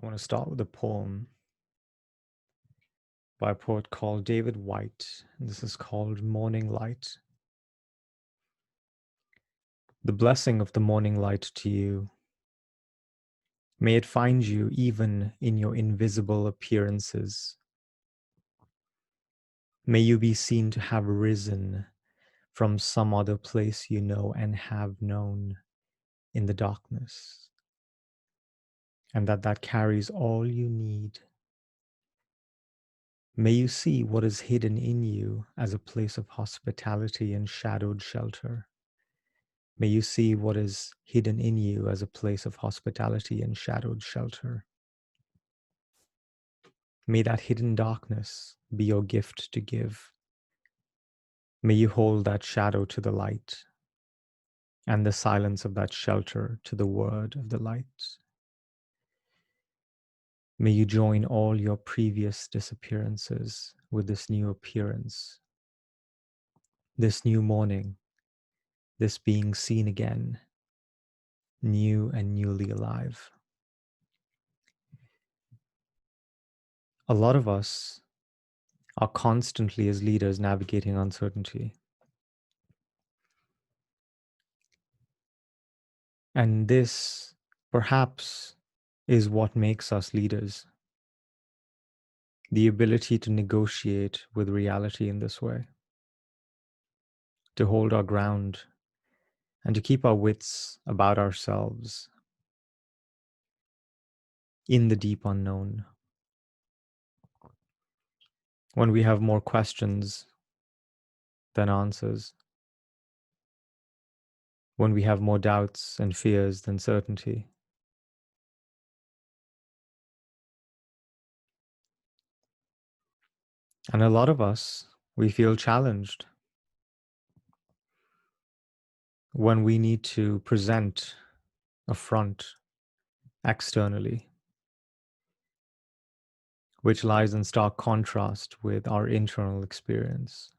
I want to start with a poem by a poet called David White. And this is called Morning Light. The blessing of the morning light to you. May it find you even in your invisible appearances. May you be seen to have risen from some other place you know and have known in the darkness, and that carries all you need. May you see what is hidden in you as a place of hospitality and shadowed shelter. May you see what is hidden in you as a place of hospitality and shadowed shelter. May that hidden darkness be your gift to give. May you hold that shadow to the light and the silence of that shelter to the word of the light. May you join all your previous disappearances with this new appearance, this new morning, this being seen again, new and newly alive. A lot of us are constantly, as leaders, navigating uncertainty. And this, perhaps, is what makes us leaders. The ability to negotiate with reality in this way, to hold our ground, and to keep our wits about ourselves in the deep unknown. When we have more questions than answers, when we have more doubts and fears than certainty. And a lot of us, we feel challenged when we need to present a front externally, which lies in stark contrast with our internal experience.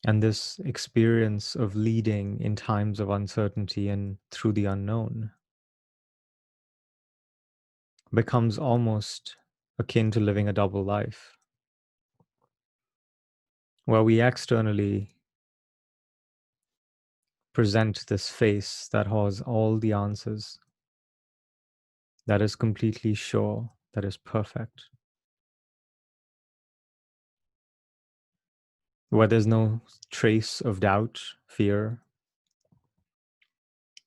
And this experience of leading in times of uncertainty and through the unknown becomes almost akin to living a double life, where we externally present this face that has all the answers, that is completely sure, that is perfect, where there's no trace of doubt, fear,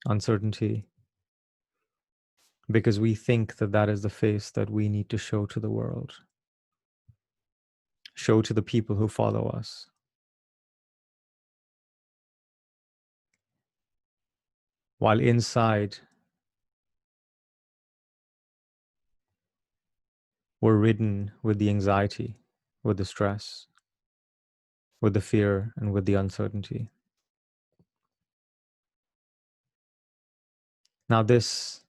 uncertainty, because we think that that is the face that we need to show to the world, show to the people who follow us. While inside, we're ridden with the anxiety, with the stress, with the fear, and with the uncertainty. Now, this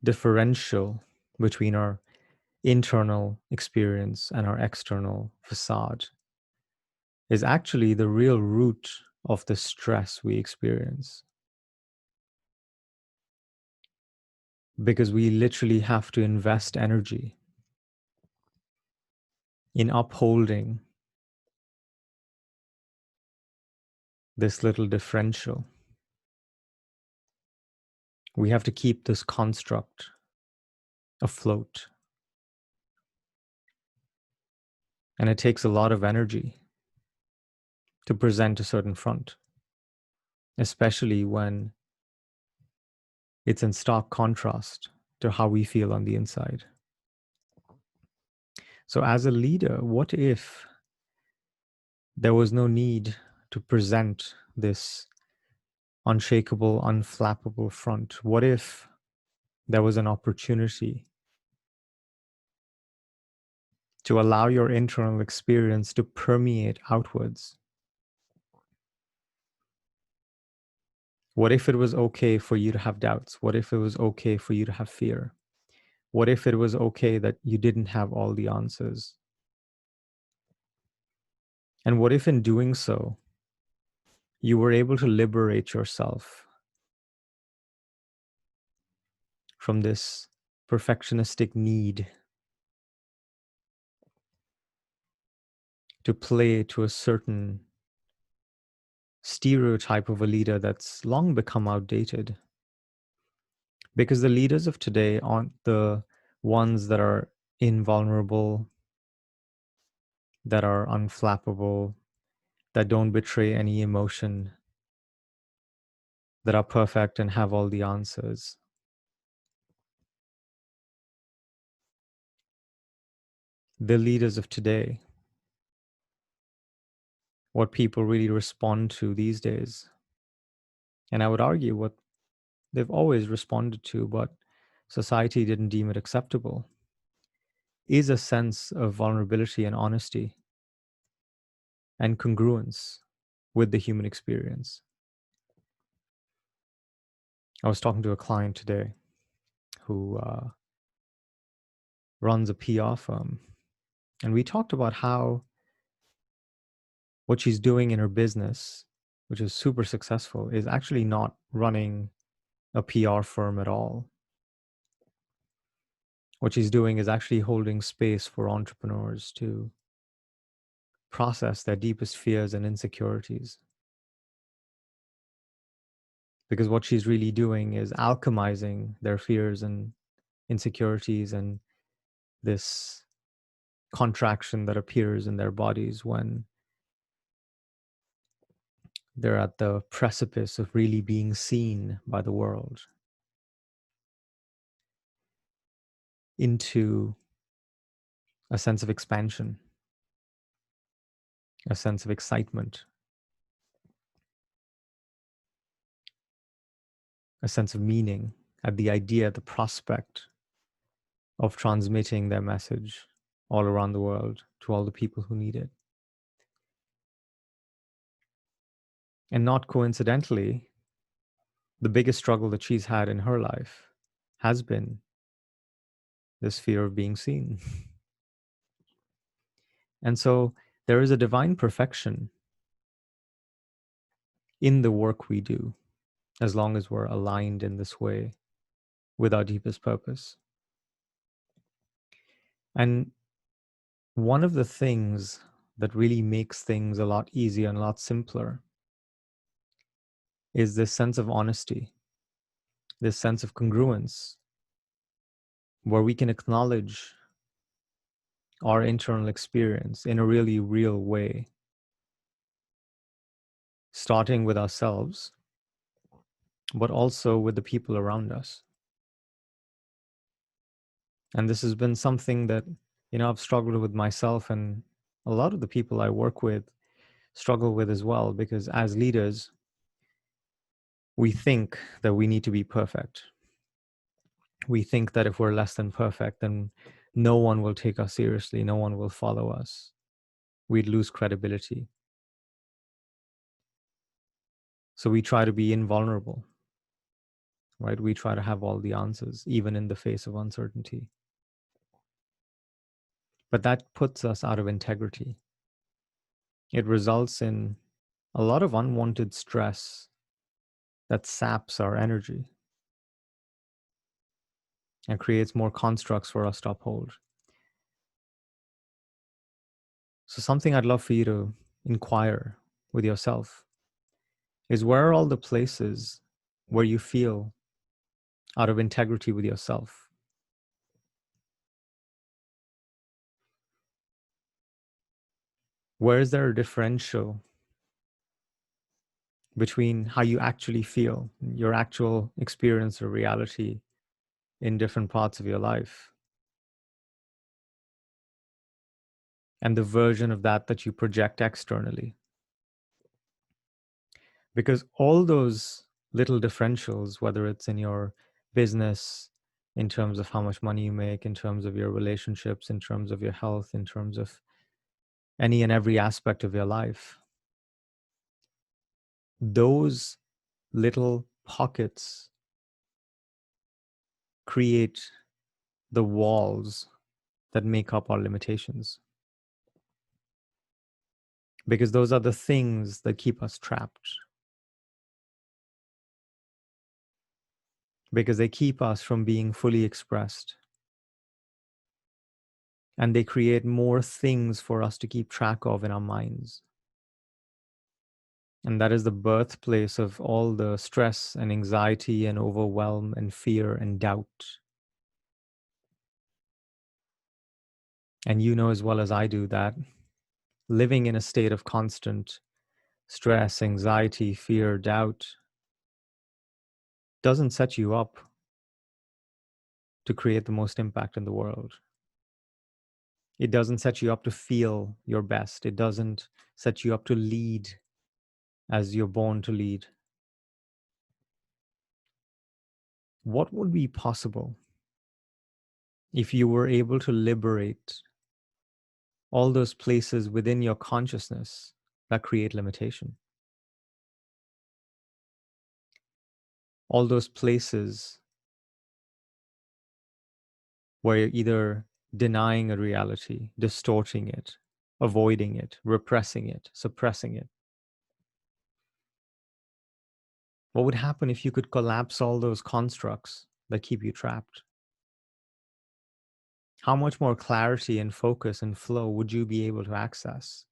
differential between our internal experience and our external facade is actually the real root of the stress we experience. Because we literally have to invest energy in upholding this little differential. We have to keep this construct afloat. And it takes a lot of energy to present a certain front, especially when it's in stark contrast to how we feel on the inside. So as a leader, what if there was no need to present this unshakable, unflappable front? What if there was an opportunity to allow your internal experience to permeate outwards? What if it was okay for you to have doubts? What if it was okay for you to have fear? What if it was okay that you didn't have all the answers? And what if in doing so, you were able to liberate yourself from this perfectionistic need to play to a certain stereotype of a leader that's long become outdated. Because the leaders of today aren't the ones that are invulnerable, that are unflappable, that don't betray any emotion, that are perfect and have all the answers. The leaders of today, what people really respond to these days, and I would argue what they've always responded to, but society didn't deem it acceptable, is a sense of vulnerability and honesty and congruence with the human experience. I was talking to a client today who runs a PR firm, and we talked about how what she's doing in her business, which is super successful, is actually not running a PR firm at all. What she's doing is actually holding space for entrepreneurs to process their deepest fears and insecurities. Because what she's really doing is alchemizing their fears and insecurities and this contraction that appears in their bodies when they're at the precipice of really being seen by the world, into a sense of expansion, a sense of excitement, a sense of meaning at the idea, the prospect of transmitting their message all around the world to all the people who need it. And not coincidentally, the biggest struggle that she's had in her life has been this fear of being seen. And so there is a divine perfection in the work we do, as long as we're aligned in this way with our deepest purpose. And one of the things that really makes things a lot easier and a lot simpler is this sense of honesty, this sense of congruence, where we can acknowledge our internal experience in a really real way, starting with ourselves, but also with the people around us. And this has been something that, I've struggled with myself, and a lot of the people I work with struggle with as well, because as leaders, we think that we need to be perfect. We think that if we're less than perfect, then no one will take us seriously, no one will follow us. We'd lose credibility. So we try to be invulnerable, right? We try to have all the answers, even in the face of uncertainty. But that puts us out of integrity. It results in a lot of unwanted stress that saps our energy and creates more constructs for us to uphold. So something I'd love for you to inquire with yourself is, where are all the places where you feel out of integrity with yourself? Where is there a differential between how you actually feel, your actual experience or reality in different parts of your life, and the version of that you project externally? Because all those little differentials, whether it's in your business, in terms of how much money you make, in terms of your relationships, in terms of your health, in terms of any and every aspect of your life, those little pockets create the walls that make up our limitations. Because those are the things that keep us trapped. because they keep us from being fully expressed. And they create more things for us to keep track of in our minds. And that is the birthplace of all the stress and anxiety and overwhelm and fear and doubt. And you know as well as I do that living in a state of constant stress, anxiety, fear, doubt doesn't set you up to create the most impact in the world. It doesn't set you up to feel your best. It doesn't set you up to lead as you're born to lead. What would be possible if you were able to liberate all those places within your consciousness that create limitation? All those places where you're either denying a reality, distorting it, avoiding it, repressing it, suppressing it. What would happen if you could collapse all those constructs that keep you trapped? How much more clarity and focus and flow would you be able to access?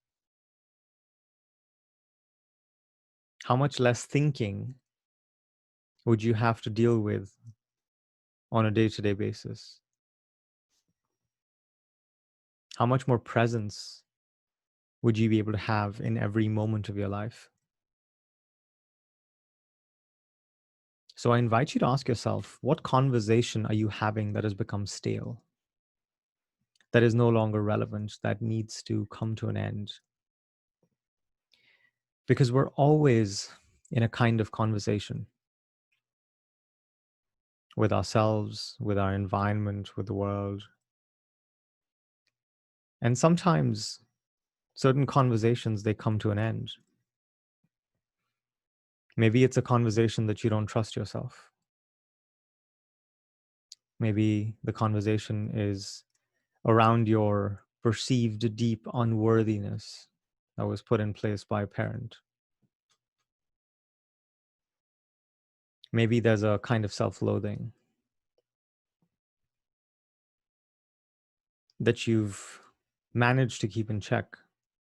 How much less thinking would you have to deal with on a day-to-day basis? How much more presence would you be able to have in every moment of your life? So I invite you to ask yourself, what conversation are you having that has become stale, that is no longer relevant, that needs to come to an end? Because we're always in a kind of conversation with ourselves, with our environment, with the world. And sometimes certain conversations, they come to an end. Maybe it's a conversation that you don't trust yourself. Maybe the conversation is around your perceived deep unworthiness that was put in place by a parent. Maybe there's a kind of self-loathing that you've managed to keep in check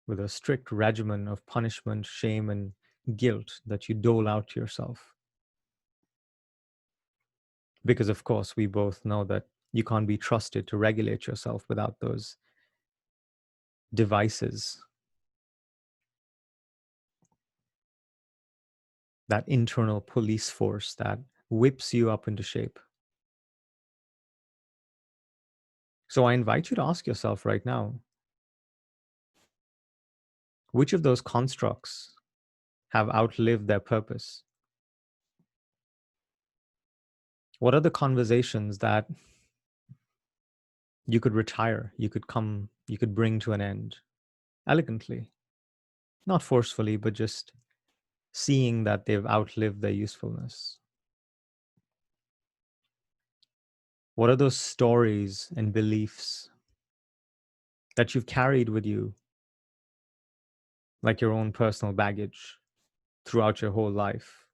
with a strict regimen of punishment, shame, and guilt that you dole out to yourself. Because, of course, we both know that you can't be trusted to regulate yourself without those devices, that internal police force that whips you up into shape. So I invite you to ask yourself right now, which of those constructs have outlived their purpose? What are the conversations that you could retire, you could bring to an end elegantly, not forcefully, but just seeing that they've outlived their usefulness? What are those stories and beliefs that you've carried with you like your own personal baggage throughout your whole life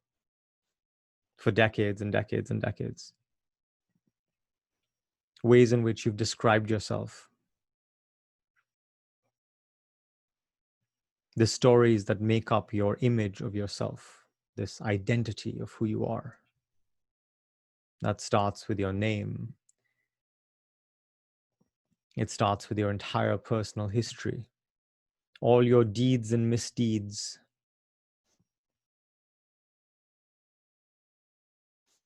for decades and decades and decades? Ways in which you've described yourself, the stories that make up your image of yourself, this identity of who you are. That starts with your name. It starts with your entire personal history, all your deeds and misdeeds,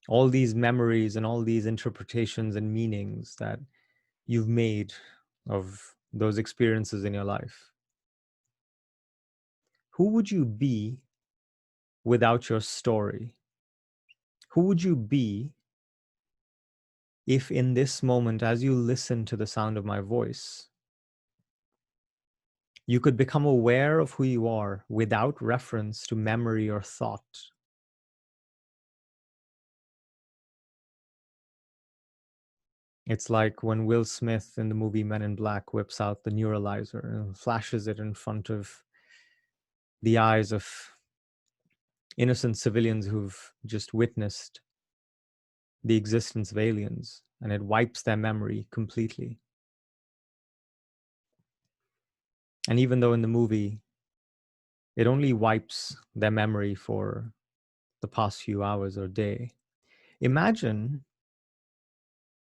all these memories and all these interpretations and meanings that you've made of those experiences in your life. Who would you be without your story? Who would you be if in this moment, as you listen to the sound of my voice, you could become aware of who you are without reference to memory or thought? It's like when Will Smith in the movie Men in Black whips out the neuralizer and flashes it in front of the eyes of innocent civilians who've just witnessed the existence of aliens, and it wipes their memory completely. And even though in the movie, it only wipes their memory for the past few hours or day, imagine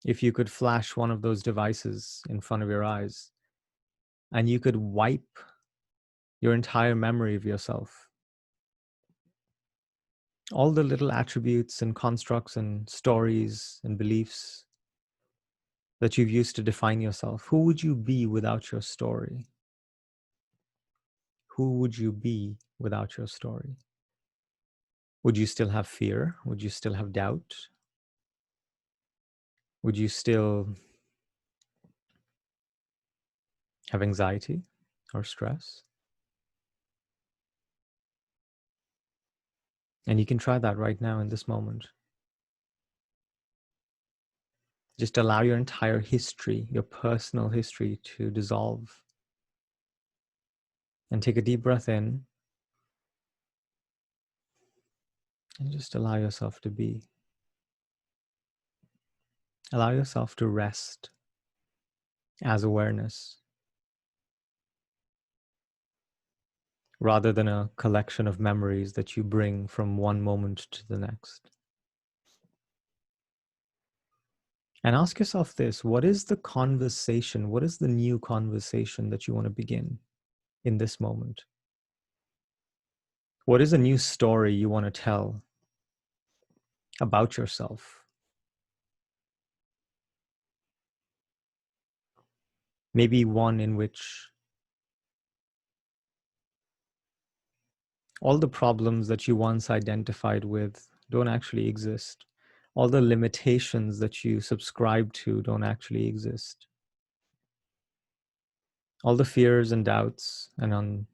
if you could flash one of those devices in front of your eyes and you could wipe your entire memory of yourself. All the little attributes and constructs and stories and beliefs that you've used to define yourself. Who would you be without your story? Who would you be without your story? Would you still have fear? Would you still have doubt? Would you still have anxiety or stress? And you can try that right now in this moment. Just allow your entire history, your personal history, to dissolve. And take a deep breath in. And just allow yourself to be. Allow yourself to rest as awareness, rather than a collection of memories that you bring from one moment to the next. And ask yourself this: what is the conversation? What is the new conversation that you want to begin in this moment? What is a new story you want to tell about yourself? Maybe one in which all the problems that you once identified with don't actually exist. All the limitations that you subscribe to don't actually exist. All the fears and doubts and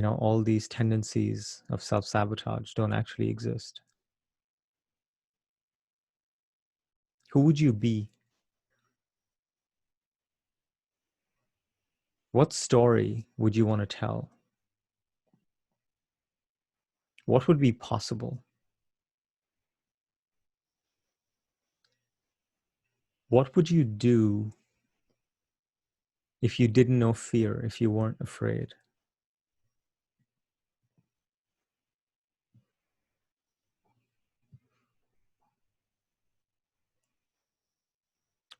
all these tendencies of self-sabotage don't actually exist. Who would you be? What story would you want to tell? What would be possible? What would you do if you didn't know fear, if you weren't afraid?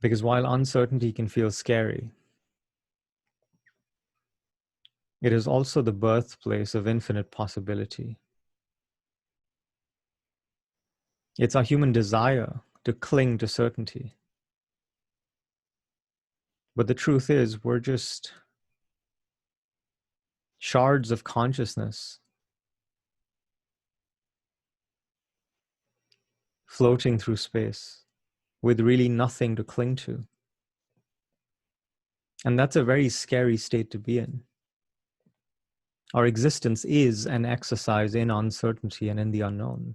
Because while uncertainty can feel scary, it is also the birthplace of infinite possibility. It's our human desire to cling to certainty. But the truth is, we're just shards of consciousness floating through space with really nothing to cling to. And that's a very scary state to be in. Our existence is an exercise in uncertainty and in the unknown.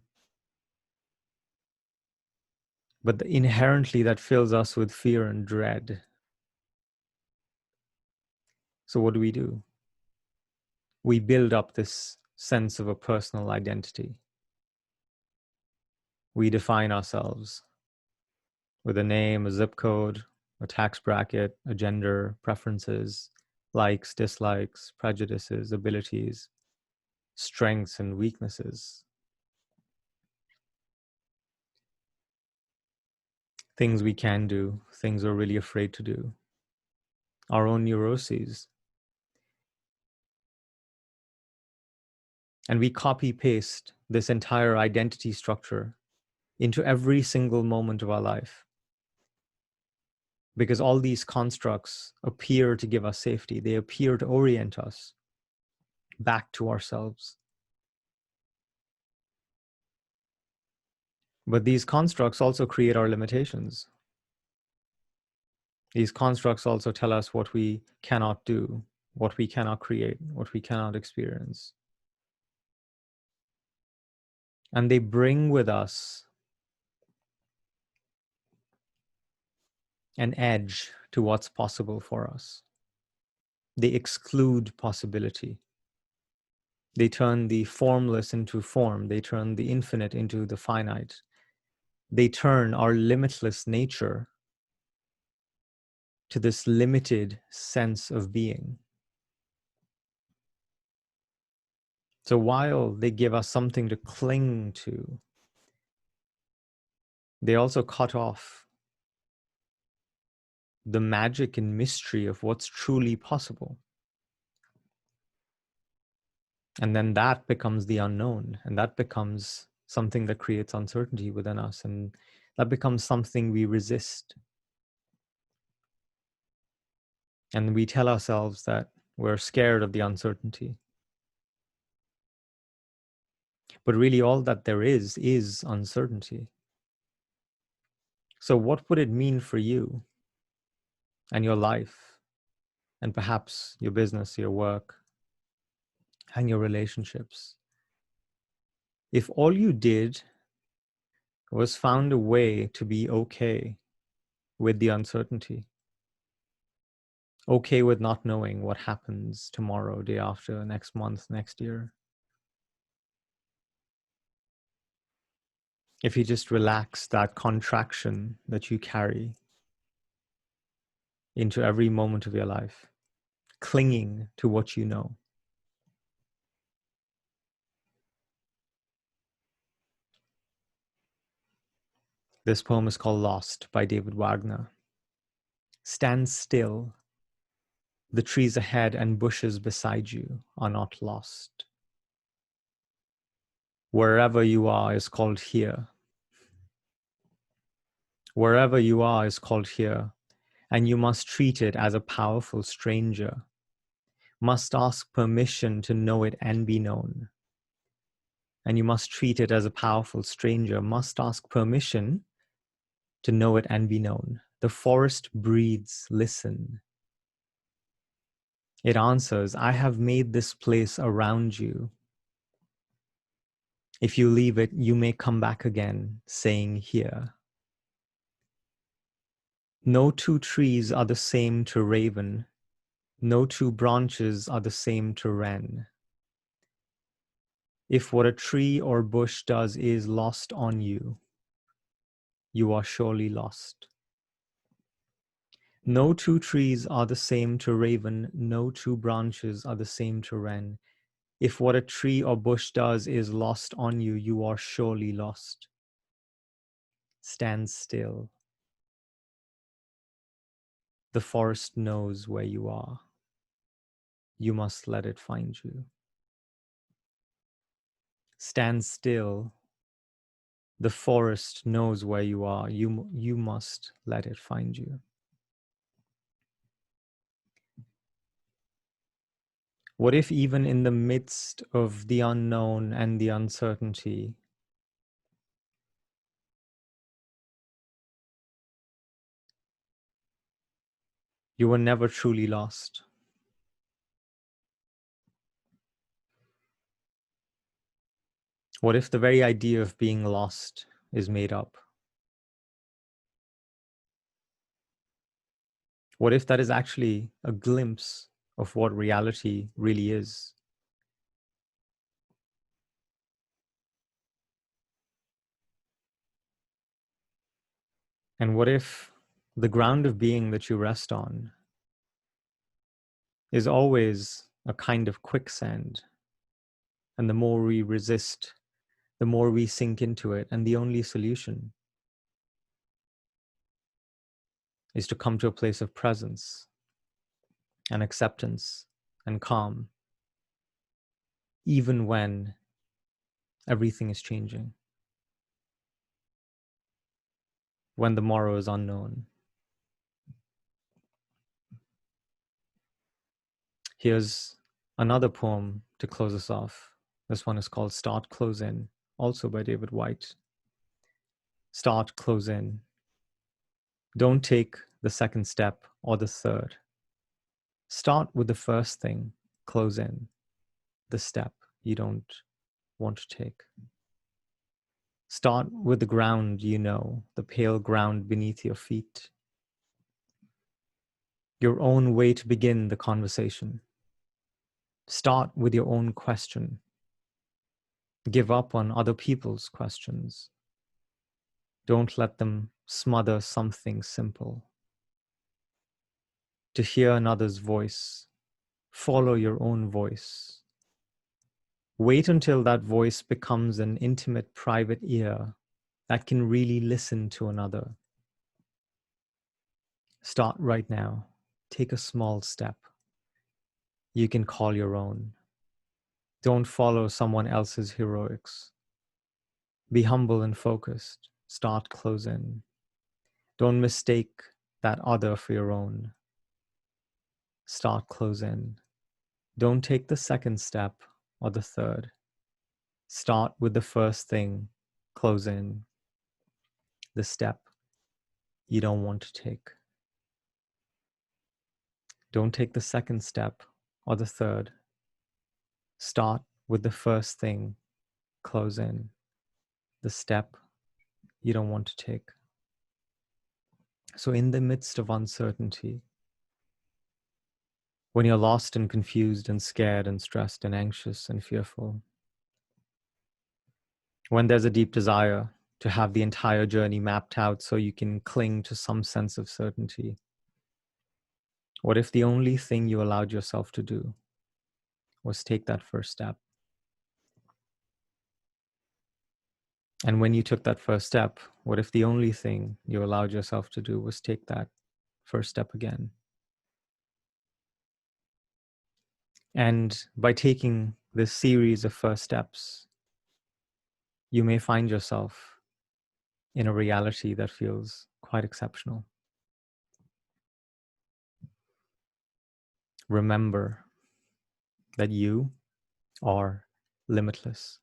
But inherently that fills us with fear and dread. So what do? We build up this sense of a personal identity. We define ourselves with a name, a zip code, a tax bracket, a gender, preferences, likes, dislikes, prejudices, abilities, strengths and weaknesses, things we can do, things we're really afraid to do, our own neuroses. And we copy paste this entire identity structure into every single moment of our life. Because all these constructs appear to give us safety. They appear to orient us back to ourselves. But these constructs also create our limitations. These constructs also tell us what we cannot do, what we cannot create, what we cannot experience. And they bring with us an edge to what's possible for us. They exclude possibility. They turn the formless into form. They turn the infinite into the finite. They turn our limitless nature to this limited sense of being. So while they give us something to cling to, they also cut off the magic and mystery of what's truly possible. And then that becomes the unknown, and that becomes something that creates uncertainty within us, and that becomes something we resist. And we tell ourselves that we're scared of the uncertainty. But really, all that there is uncertainty. So what would it mean for you and your life, and perhaps your business, your work, and your relationships, if all you did was found a way to be okay with the uncertainty, okay with not knowing what happens tomorrow, day after, next month, next year? If you just relax that contraction that you carry into every moment of your life, clinging to what you know. This poem is called Lost by David Wagner. Stand still. The trees ahead and bushes beside you are not lost. Wherever you are is called here. Wherever you are is called here, and you must treat it as a powerful stranger, must ask permission to know it and be known. And you must treat it as a powerful stranger, must ask permission to know it and be known. The forest breathes, listen. It answers, I have made this place around you. If you leave it, you may come back again, saying here. No two trees are the same to raven. No two branches are the same to wren. If what a tree or bush does is lost on you, you are surely lost. No two trees are the same to raven. No two branches are the same to wren. If what a tree or bush does is lost on you, you are surely lost. Stand still. The forest knows where you are. You must let it find you. Stand still. The forest knows where you are. You must let it find you. What if even in the midst of the unknown and the uncertainty, you were never truly lost? What if the very idea of being lost is made up? What if that is actually a glimpse of what reality really is? And what if the ground of being that you rest on is always a kind of quicksand? And the more we resist, the more we sink into it. And the only solution is to come to a place of presence and acceptance and calm, even when everything is changing, when the morrow is unknown. Here's another poem to close us off. This one is called Start, Close In, also by David White. Start, close in. Don't take the second step or the third. Start with the first thing, close in, the step you don't want to take. Start with the ground you know, the pale ground beneath your feet. Your own way to begin the conversation. Start with your own question. Give up on other people's questions. Don't let them smother something simple. To hear another's voice, follow your own voice. Wait until that voice becomes an intimate, private ear that can really listen to another. Start right now. Take a small step you can call your own. Don't follow someone else's heroics. Be humble and focused. Start close in. Don't mistake that other for your own. Start close in. Don't take the second step or the third. Start with the first thing, close in, the step you don't want to take. Don't take the second step or the third. Start with the first thing, close in, the step you don't want to take. So, in the midst of uncertainty, when you're lost and confused and scared and stressed and anxious and fearful, when there's a deep desire to have the entire journey mapped out so you can cling to some sense of certainty, what if the only thing you allowed yourself to do was take that first step? And when you took that first step, what if the only thing you allowed yourself to do was take that first step again? And by taking this series of first steps, you may find yourself in a reality that feels quite exceptional. Remember that you are limitless.